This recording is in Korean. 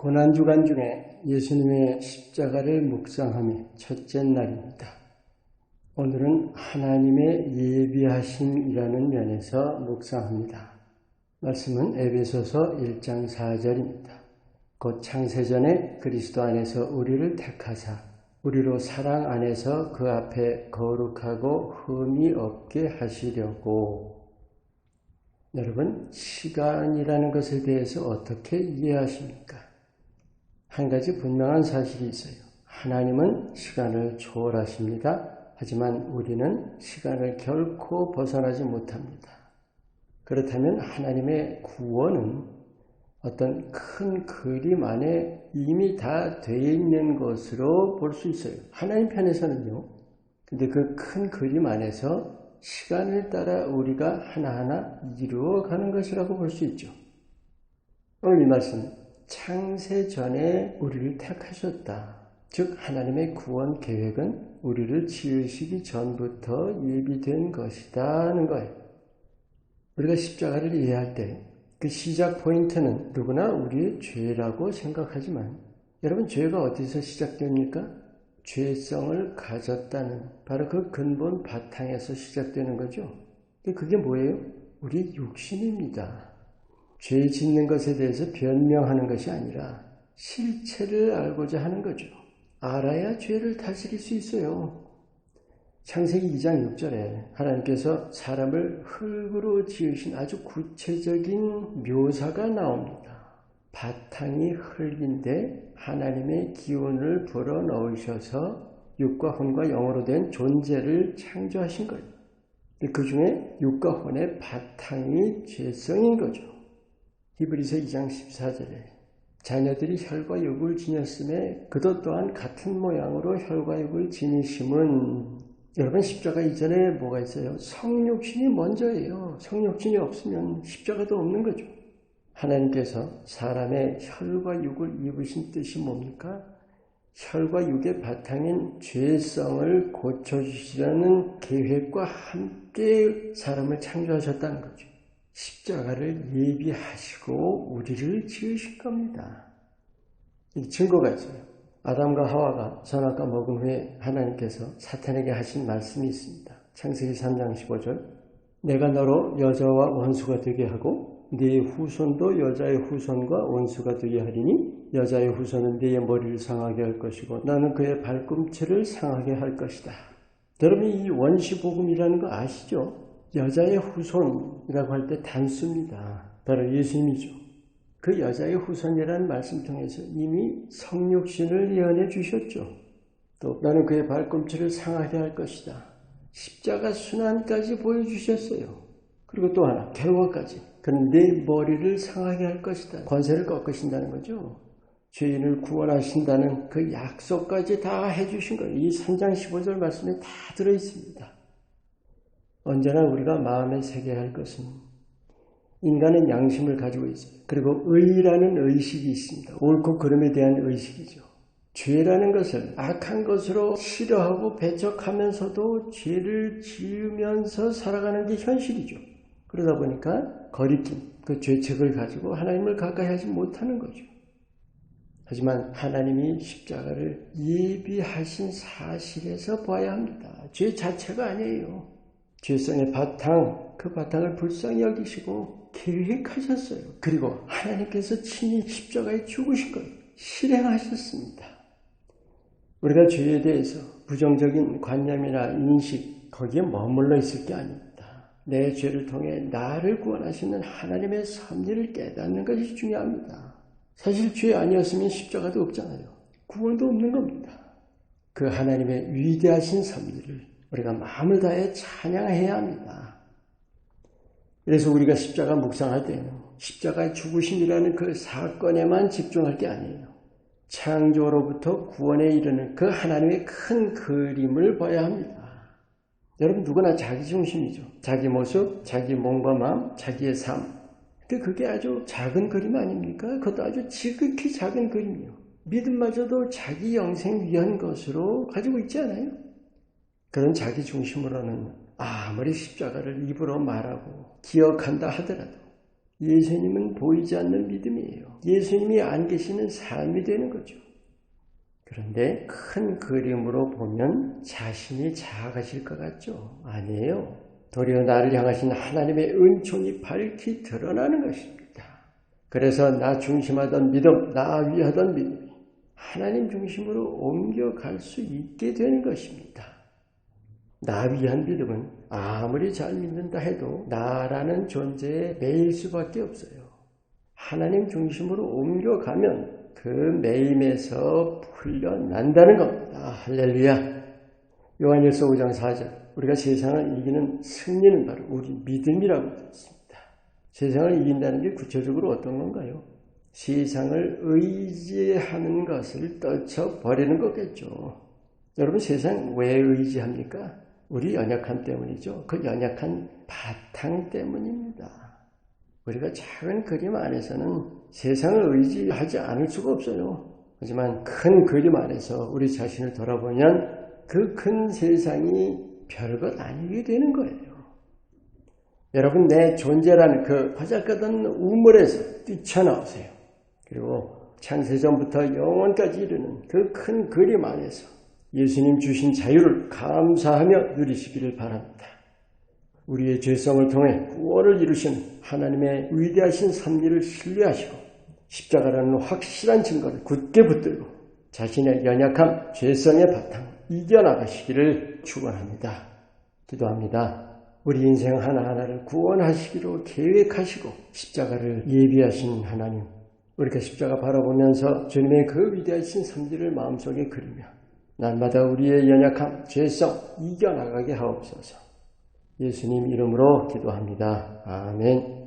고난주간 중에 예수님의 십자가를 묵상함의 첫째 날입니다. 오늘은 하나님의 예비하심이라는 면에서 묵상합니다. 말씀은 에베소서 1장 4절입니다. 곧 창세전에 그리스도 안에서 우리를 택하사 우리로 사랑 안에서 그 앞에 거룩하고 흠이 없게 하시려고. 여러분, 시간이라는 것에 대해서 어떻게 이해하십니까? 한 가지 분명한 사실이 있어요. 하나님은 시간을 초월하십니다. 하지만 우리는 시간을 결코 벗어나지 못합니다. 그렇다면 하나님의 구원은 어떤 큰 그림 안에 이미 다 되어 있는 것으로 볼 수 있어요. 하나님 편에서는요. 근데 그 큰 그림 안에서 시간을 따라 우리가 하나하나 이루어가는 것이라고 볼 수 있죠. 오늘 이 말씀, 창세 전에 우리를 택하셨다. 즉 하나님의 구원 계획은 우리를 지으시기 전부터 예비된 것이다는 거예요. 우리가 십자가를 이해할 때 그 시작 포인트는 누구나 우리의 죄라고 생각하지만 여러분, 죄가 어디서 시작됩니까? 죄성을 가졌다는 바로 그 근본 바탕에서 시작되는 거죠. 그게 뭐예요? 우리 육신입니다. 죄 짓는 것에 대해서 변명하는 것이 아니라 실체를 알고자 하는 거죠. 알아야 죄를 다스릴 수 있어요. 창세기 2장 6절에 하나님께서 사람을 흙으로 지으신 아주 구체적인 묘사가 나옵니다. 바탕이 흙인데 하나님의 기운을 불어넣으셔서 육과 혼과 영으로 된 존재를 창조하신 거예요. 그 중에 육과 혼의 바탕이 죄성인 거죠. 히브리서 2장 14절에 자녀들이 혈과 육을 지녔음에 그도 또한 같은 모양으로 혈과 육을 지니심은, 여러분, 십자가 이전에 뭐가 있어요? 성육신이 먼저예요. 성육신이 없으면 십자가도 없는 거죠. 하나님께서 사람의 혈과 육을 입으신 뜻이 뭡니까? 혈과 육의 바탕인 죄성을 고쳐주시려는 계획과 함께 사람을 창조하셨다는 거죠. 십자가를 예비하시고 우리를 지으신 겁니다. 이 증거가 있어요. 아담과 하와가 선악과 먹은 후에 하나님께서 사탄에게 하신 말씀이 있습니다. 창세기 3장 15절 내가 너로 여자와 원수가 되게 하고 네 후손도 여자의 후손과 원수가 되게 하리니 여자의 후손은 네의 머리를 상하게 할 것이고 나는 그의 발꿈치를 상하게 할 것이다. 여러분, 이 원시복음이라는 거 아시죠? 여자의 후손이라고 할 때 단수입니다. 바로 예수님이죠. 그 여자의 후손이라는 말씀 통해서 이미 성육신을 예언해 주셨죠. 또 나는 그의 발꿈치를 상하게 할 것이다. 십자가 순환까지 보여주셨어요. 그리고 또 하나, 결과까지. 그는 내 머리를 상하게 할 것이다. 권세를 꺾으신다는 거죠. 죄인을 구원하신다는 그 약속까지 다 해주신 거예요. 이 3장 15절 말씀에 다 들어있습니다. 언제나 우리가 마음에 새겨야 할 것은 인간은 양심을 가지고 있어요. 그리고 의라는 의식이 있습니다. 옳고 그름에 대한 의식이죠. 죄라는 것을 악한 것으로 싫어하고 배척하면서도 죄를 지으면서 살아가는 게 현실이죠. 그러다 보니까 거리낌, 그 죄책을 가지고 하나님을 가까이 하지 못하는 거죠. 하지만 하나님이 십자가를 예비하신 사실에서 봐야 합니다. 죄 자체가 아니에요. 죄성의 바탕, 그 바탕을 불쌍히 여기시고 계획하셨어요. 그리고 하나님께서 친히 십자가에 죽으신 걸 실행하셨습니다. 우리가 죄에 대해서 부정적인 관념이나 인식, 거기에 머물러 있을 게 아닙니다. 내 죄를 통해 나를 구원하시는 하나님의 섭리를 깨닫는 것이 중요합니다. 사실 죄 아니었으면 십자가도 없잖아요. 구원도 없는 겁니다. 그 하나님의 위대하신 섭리를 우리가 마음을 다해 찬양해야 합니다. 그래서 우리가 십자가 묵상할 때는 십자가의 죽으심이라는 그 사건에만 집중할 게 아니에요. 창조로부터 구원에 이르는 그 하나님의 큰 그림을 봐야 합니다. 여러분, 누구나 자기 중심이죠. 자기 모습, 자기 몸과 마음, 자기의 삶. 근데 그게 아주 작은 그림 아닙니까? 그것도 아주 지극히 작은 그림이에요. 믿음마저도 자기 영생 위한 것으로 가지고 있지 않아요? 그런 자기 중심으로는 아무리 십자가를 입으로 말하고 기억한다 하더라도 예수님은 보이지 않는 믿음이에요. 예수님이 안 계시는 삶이 되는 거죠. 그런데 큰 그림으로 보면 자신이 작아질 것 같죠? 아니에요. 도리어 나를 향하신 하나님의 은총이 밝히 드러나는 것입니다. 그래서 나 중심하던 믿음, 나 위하던 믿음이 하나님 중심으로 옮겨갈 수 있게 되는 것입니다. 나 위한 믿음은 아무리 잘 믿는다 해도 나라는 존재에 매일 수밖에 없어요. 하나님 중심으로 옮겨가면 그 매임에서 풀려난다는 겁니다. 할렐루야. 요한일서 5장 4절 우리가 세상을 이기는 승리는 바로 우리 믿음이라고 했습니다. 세상을 이긴다는 게 구체적으로 어떤 건가요? 세상을 의지하는 것을 떨쳐버리는 거겠죠. 여러분 세상 왜 의지합니까? 우리 연약함 때문이죠. 그 연약한 바탕 때문입니다. 우리가 작은 그림 안에서는 세상을 의지하지 않을 수가 없어요. 하지만 큰 그림 안에서 우리 자신을 돌아보면 그 큰 세상이 별것 아니게 되는 거예요. 여러분 내 존재라는 그 화작같은 우물에서 뛰쳐나오세요. 그리고 창세전부터 영원까지 이르는 그 큰 그림 안에서 예수님 주신 자유를 감사하며 누리시기를 바랍니다. 우리의 죄성을 통해 구원을 이루신 하나님의 위대하신 섭리를 신뢰하시고 십자가라는 확실한 증거를 굳게 붙들고 자신의 연약함, 죄성의 바탕 이겨나가시기를 축원합니다. 기도합니다. 우리 인생 하나하나를 구원하시기로 계획하시고 십자가를 예비하신 하나님, 우리가 십자가 바라보면서 주님의 그 위대하신 섭리를 마음속에 그리며 날마다 우리의 연약함, 죄성 이겨나가게 하옵소서. 예수님 이름으로 기도합니다. 아멘.